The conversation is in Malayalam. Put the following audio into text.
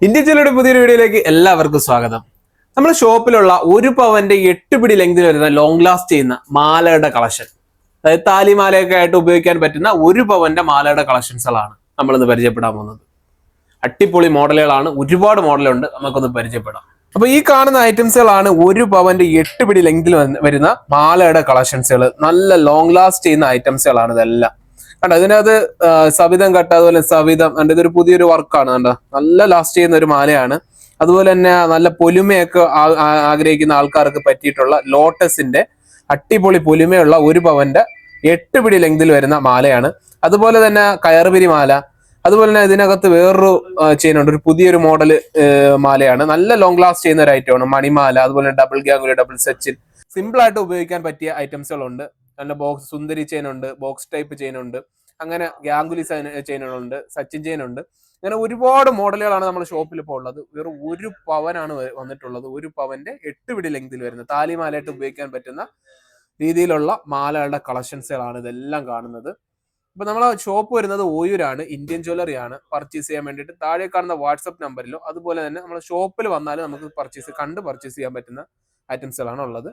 ഇന്ത്യ ജ്വല്ലറിയുടെ പുതിയൊരു വീഡിയോയിലേക്ക് എല്ലാവർക്കും സ്വാഗതം. നമ്മുടെ ഷോപ്പിലുള്ള ഒരു പവന്റെ 8 പിടി ലെങ്തിൽ വരുന്ന ലോങ് ലാസ്റ്റ് ചെയ്യുന്ന മാലയുടെ കളക്ഷൻ, അതായത് താലിമാലയൊക്കെ ആയിട്ട് ഉപയോഗിക്കാൻ പറ്റുന്ന ഒരു പവന്റെ മാലയുടെ കളക്ഷൻസുകളാണ് നമ്മളിന്ന് പരിചയപ്പെടാൻ പോകുന്നത്. അടിപൊളി മോഡലുകളാണ്, ഒരുപാട് മോഡലുണ്ട്, നമുക്കൊന്ന് പരിചയപ്പെടാം. അപ്പൊ ഈ കാണുന്ന ഐറ്റംസുകളാണ് ഒരു പവന്റെ 8 പിടി ലെങ്തിൽ വരുന്ന മാലയുടെ കളക്ഷൻസുകൾ. നല്ല ലോങ് ലാസ്റ്റ് ചെയ്യുന്ന ഐറ്റംസുകളാണ് ഇതെല്ലാം. കണ്ടോ, ഇതിനകത്ത് സവിധം കട്ട, അതുപോലെ സവിധം കണ്ട, ഇതൊരു പുതിയൊരു വർക്കാണ്. കണ്ടോ, നല്ല ലാസ്റ്റ് ചെയ്യുന്ന ഒരു മാലയാണ്. അതുപോലെ തന്നെ നല്ല പൊലിമയൊക്കെ ആഗ്രഹിക്കുന്ന ആൾക്കാർക്ക് പറ്റിയിട്ടുള്ള ലോട്ടസിന്റെ അടിപൊളി പൊലിമയുള്ള ഒരു പവന്റെ 8 പിടി ലെങ്തിൽ വരുന്ന മാലയാണ്. അതുപോലെ തന്നെ കയർപിരി മാല, അതുപോലെ തന്നെ ഇതിനകത്ത് വേറൊരു ചെയിൻ ഉണ്ട്, ഒരു പുതിയൊരു മോഡൽ മാലയാണ്. നല്ല ലോങ് ലാസ്റ്റ് ചെയ്യുന്ന ഒരു ഐറ്റമാണ് മണിമാല. അതുപോലെ double Ganguly, double Sechin, simple ആയിട്ട് ഉപയോഗിക്കാൻ പറ്റിയ ഐറ്റംസുകളുണ്ട്. നല്ല ബോക്സ് സുന്ദരി ചെയിൻ ഉണ്ട്, ബോക്സ് ടൈപ്പ് ചെയിൻ ഉണ്ട്, അങ്ങനെ ഗാംഗുലി ചെയിനുകളുണ്ട്, സച്ചിൻ ചെയിൻ ഉണ്ട്. അങ്ങനെ ഒരുപാട് മോഡലുകളാണ് നമ്മുടെ ഷോപ്പിൽ ഇപ്പോൾ ഉള്ളത്. വെറും ഒരു പവനാണ് വന്നിട്ടുള്ളത്. ഒരു പവന്റെ 8 പിടി ലെങ്തിൽ വരുന്ന താലിമാലയായിട്ട് ഉപയോഗിക്കാൻ പറ്റുന്ന രീതിയിലുള്ള മാലകളുടെ കളക്ഷൻസുകളാണ് ഇതെല്ലാം കാണുന്നത്. അപ്പൊ നമ്മളെ ഷോപ്പ് വരുന്നത് ഓയൂരാണ്, ഇന്ത്യൻ ജ്വല്ലറി ആണ്. പർച്ചേസ് ചെയ്യാൻ വേണ്ടിയിട്ട് താഴെ കാണുന്ന വാട്സപ്പ് നമ്പറിലോ അതുപോലെ തന്നെ നമ്മുടെ ഷോപ്പിൽ വന്നാലും നമുക്ക് പർച്ചേസ് ചെയ്യാൻ പറ്റുന്ന ഐറ്റംസുകളാണ് ഉള്ളത്.